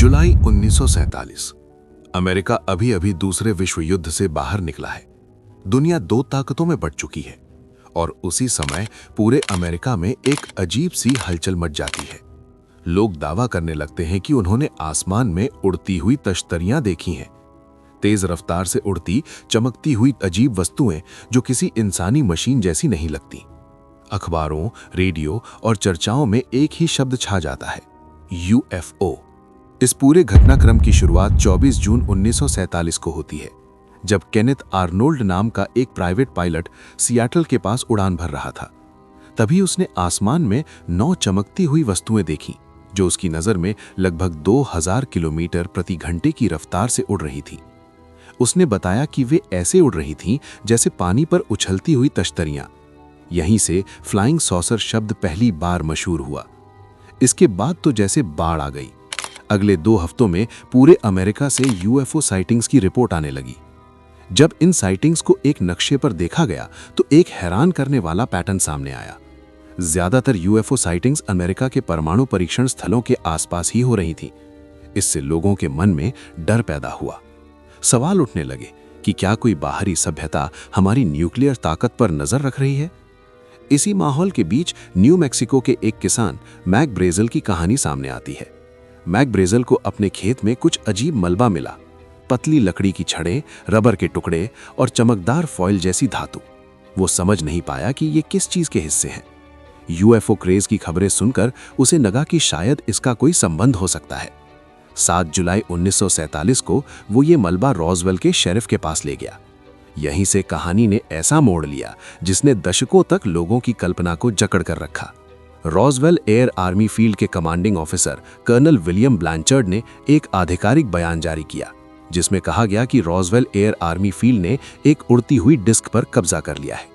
जुलाई 1947। America अभी अभी दूसरे विश्व युद्ध से बाहर निकला है। दुनिया दो ताकतों में बंट चुकी है और उसी समय पूरे अमेरिका में एक अजीब सी हलचल मच जाती है। लोग दावा करने लगते हैं कि उन्होंने आसमान में उड़ती हुई तश्तरियां देखी हैं, तेज रफ्तार से उड़ती चमकती हुई अजीब वस्तुएं जो किसी इंसानी मशीन जैसी नहीं लगती। अखबारों, रेडियो और चर्चाओं में एक ही शब्द छा जाता है, यूएफओ। इस पूरे घटनाक्रम की शुरुआत 24 जून 1947 को होती है, जब केनेथ आर्नोल्ड नाम का एक प्राइवेट पायलट सियाटल के पास उड़ान भर रहा था। तभी उसने आसमान में 9 चमकती हुई वस्तुएं देखीं, जो उसकी नजर में लगभग 2000 किलोमीटर प्रति घंटे की रफ्तार से उड़ रही थी। उसने बताया कि वे ऐसे उड़ रही थीं जैसे पानी पर उछलती हुई तश्तरियां। यहीं से फ्लाइंग सॉसर शब्द पहली बार मशहूर हुआ। इसके बाद तो जैसे बाढ़ आ गई। अगले 2 हफ्तों में पूरे अमेरिका से यूएफओ साइटिंग्स की रिपोर्ट आने लगी। जब इन साइटिंग्स को एक नक्शे पर देखा गया तो एक हैरान करने वाला पैटर्न सामने आया। ज्यादातर यूएफओ साइटिंग्स अमेरिका के परमाणु परीक्षण स्थलों के आसपास ही हो रही थीं। इससे लोगों के मन में डर पैदा हुआ। सवाल उठने लगे कि क्या कोई बाहरी सभ्यता हमारी न्यूक्लियर ताकत पर नजर रख रही है। इसी माहौल के बीच न्यू मैक्सिको के एक किसान मैक ब्रेजल की कहानी सामने आती है। मैक ब्रेजल को अपने खेत में कुछ अजीब मलबा मिला, पतली लकड़ी की छड़ें, रबर के टुकड़े और चमकदार फॉइल जैसी धातु। वो समझ नहीं पाया कि ये किस चीज के हिस्से हैं। यूएफओ क्रेज की खबरें सुनकर उसे लगा कि शायद इसका कोई संबंध हो सकता है। 7 जुलाई 1947 को वो ये मलबा रॉसवेल के शेरिफ के पास ले गया। यहीं से कहानी ने ऐसा मोड़ लिया जिसने दशकों तक लोगों की कल्पना को जकड़ कर रखा। रॉसवेल एयर आर्मी फील्ड के commanding officer colonel William Blanchard ने एक आधिकारिक बयान जारी किया, जिसमें कहा गया कि रॉसवेल एयर आर्मी फील्ड ने एक उड़ती हुई डिस्क पर कब्जा कर लिया है।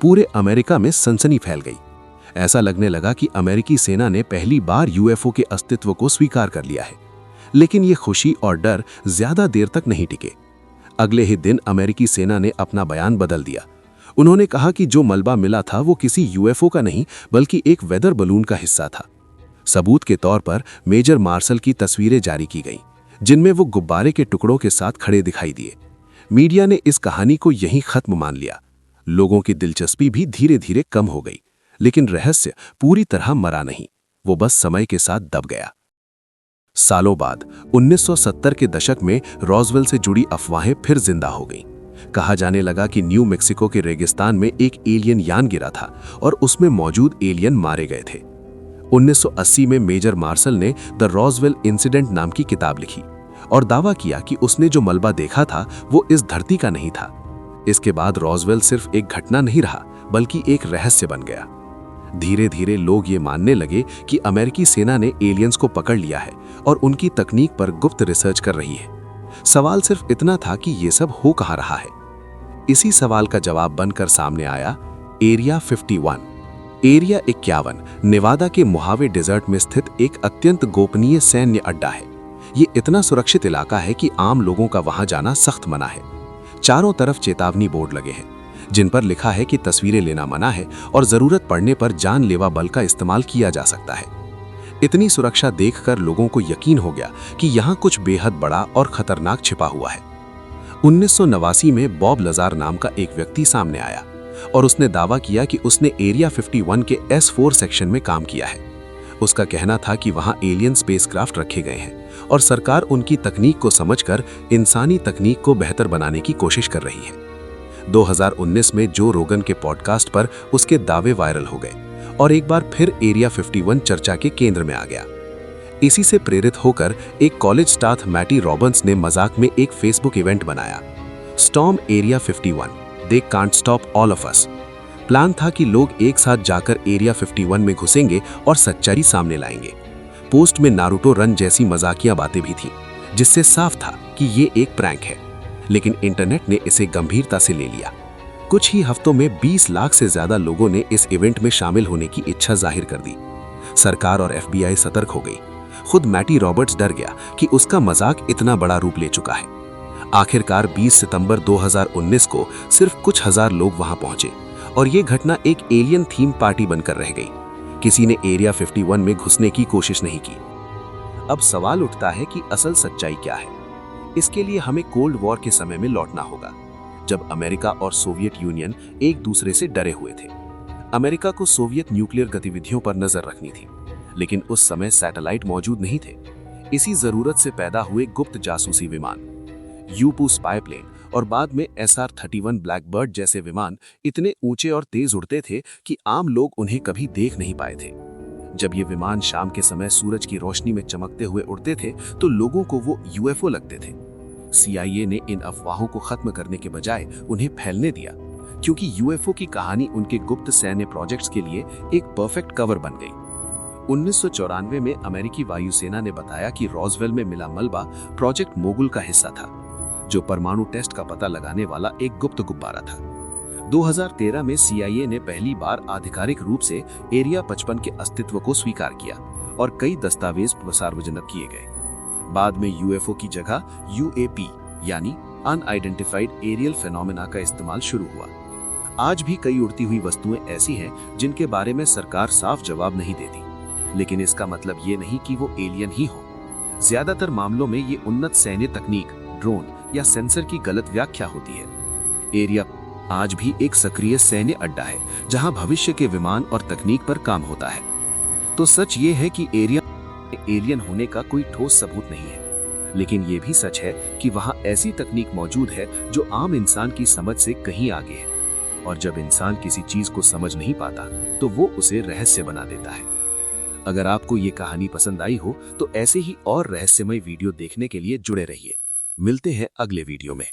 पूरे अमेरिका में सनसनी फैल गई। ऐसा लगने लगा कि अमेरिकी सेना ने पहली बार यूएफओ के अस्तित्व को स्वीकार कर लिया है। लेकिन ये खुशी और डर ज्यादा देर तक नहीं टिके। अगले ही दिन अमेरिकी सेना ने अपना बयान बदल दिया। उन्होंने कहा कि जो मलबा मिला था वो किसी यूएफओ का नहीं बल्कि एक वेदर बलून का हिस्सा था। सबूत के तौर पर मेजर मार्शल की तस्वीरें जारी की गईं, जिनमें वो गुब्बारे के टुकड़ों के साथ खड़े दिखाई दिए। मीडिया ने इस कहानी को यहीं खत्म मान लिया। लोगों की दिलचस्पी भी धीरे धीरे कम हो गई, लेकिन रहस्य पूरी तरह मरा नहीं, वो बस समय के साथ दब गया। सालों बाद 1970 के दशक में रॉसवेल से जुड़ी अफवाहें फिर जिंदा हो गईं। कहा जाने लगा कि न्यू मैक्सिको के रेगिस्तान में एक एलियन यान गिरा था और उसमें मौजूद एलियन मारे गए थे। 1980 में मेजर मार्शल ने द रॉसवेल इंसिडेंट नाम की किताब लिखी और दावा किया कि उसने जो मलबा देखा था वो इस धरती का नहीं था। इसके बाद रॉसवेल सिर्फ एक घटना नहीं रहा बल्कि एक रहस्य बन गया। धीरे धीरे लोग ये मानने लगे कि अमेरिकी सेना ने एलियंस को पकड़ लिया है और उनकी तकनीक पर गुप्त रिसर्च कर रही है। सवाल सिर्फ इतना था कि ये सब हो कहाँ रहा है। इसी सवाल का जवाब बनकर सामने आया एरिया 51। एरिया 51 नेवादा के मोहावे डेजर्ट में स्थित एक अत्यंत गोपनीय सैन्य अड्डा है। ये इतना सुरक्षित इलाका है कि आम लोगों का वहां जाना सख्त मना है। चारों तरफ चेतावनी बोर्ड लगे हैं, जिन पर लिखा है कि तस्वीरें लेना मना है और जरूरत पड़ने पर जानलेवा बल का इस्तेमाल किया जा सकता है। इतनी सुरक्षा देखकर लोगों को यकीन हो गया कि यहाँ कुछ बेहद बड़ा और खतरनाक छिपा हुआ है। 1989 में बॉब लजार नाम का एक व्यक्ति सामने आया और उसने दावा किया कि उसने एरिया 51 के S4 सेक्शन में काम किया है। उसका कहना था कि वहाँ एलियन स्पेसक्राफ्ट रखे गए हैं और सरकार उनकी तकनीक को समझकर इंसानी तकनीक को बेहतर बनाने की कोशिश कर रही है। 2019 में जो रोगन के पॉडकास्ट पर उसके दावे वायरल हो गए और एक बार फिर एरिया 51 चर्चा के केंद्र में आ गया। इसी से प्रेरित होकर एक कॉलेज स्टाफ मैटी रॉबिन्स ने मजाक में एक फेसबुक इवेंट बनाया, storm area 51, they can't stop all of us. Plan था कि लोग एक साथ जाकर एरिया 51 में घुसेंगे और सच्चाई सामने लाएंगे। पोस्ट में नारुतो रन जैसी मजाकिया बातें भी थी, जिससे साफ था कि ये एक प्रैंक है। लेकिन इंटरनेट ने इसे गंभीरता से ले लिया। कुछ ही हफ्तों में 20 लाख से ज्यादा लोगों ने इस इवेंट में शामिल होने की इच्छा जाहिर कर दी। सरकार और FBI सतर्क हो गई। खुद मैटी रॉबर्ट्स डर गया कि उसका मजाक इतना बड़ा रूप ले चुका है। आखिरकार 20 सितंबर 2019 को सिर्फ कुछ हजार लोग वहां पहुंचे और ये घटना एक एलियन थीम पार्टी बनकर रह गई। किसी ने एरिया 51 में घुसने की कोशिश नहीं की। अब सवाल उठता है कि असल सच्चाई क्या है। इसके लिए हमें कोल्ड वॉर के समय में लौटना होगा, जब अमेरिका और सोवियत यूनियन एक दूसरे से डरे हुए थे। अमेरिका को सोवियत न्यूक्लियर गतिविधियों पर नजर रखनी थी, लेकिन उस समय सैटेलाइट मौजूद नहीं थे। इसी जरूरत से पैदा हुए गुप्त जासूसी विमान, यूपू स्पाई प्लेन और बाद में SR-31 ब्लैकबर्ड जैसे विमान इतने ऊंचे और तेज उड़ते थे कि आम लोग उन्हें कभी देख नहीं पाए थे। जब ये विमान शाम के समय सूरज की रोशनी में चमकते हुए उड़ते थे तो लोगों को वो UFO लगते थे। CIA ने इन अफवाहों को खत्म करने के बजाय उन्हें फैलने दिया, क्योंकि UFO की कहानी उनके गुप्त सैन्य प्रोजेक्ट्स के लिए एक परफेक्ट कवर बन गई। 1994 में अमेरिकी वायुसेना ने बताया कि रॉसवेल में मिला मलबा प्रोजेक्ट मोगुल का हिस्सा था, जो परमाणु टेस्ट का पता लगाने वाला एक गुप्त गुब्बारा था। 2013 में CIA ने पहली बार आधिकारिक रूप से एरिया 55 के अस्तित्व को स्वीकार किया और कई दस्तावेज सार्वजनिक किए गए। बाद में UFO की जगह UAP यानी अनआइडेंटिफाइड एरियल फेनोमेना का इस्तेमाल शुरू हुआ। आज भी कई उड़ती हुई वस्तुएं ऐसी हैं जिनके बारे में सरकार साफ जवाब नहीं देती, लेकिन इसका मतलब ये नहीं कि वो एलियन ही हो। ज्यादातर मामलों में ये उन्नत सैन्य तकनीक, ड्रोन या सेंसर की गलत व्याख्या होती है। एरिया आज भी एक सक्रिय सैन्य अड्डा है जहां भविष्य के विमान और तकनीक पर काम होता है। तो सच ये है कि एरिया एलियन होने का कोई ठोस सबूत नहीं है, लेकिन ये भी सच है कि वहां ऐसी तकनीक मौजूद है जो आम इंसान की समझ से कहीं आगे है। और जब इंसान किसी चीज को समझ नहीं पाता तो वो उसे रहस्य बना देता है। अगर आपको ये कहानी पसंद आई हो तो ऐसे ही और रहस्यमय वीडियो देखने के लिए जुड़े रहिए। मिलते हैं अगले वीडियो में।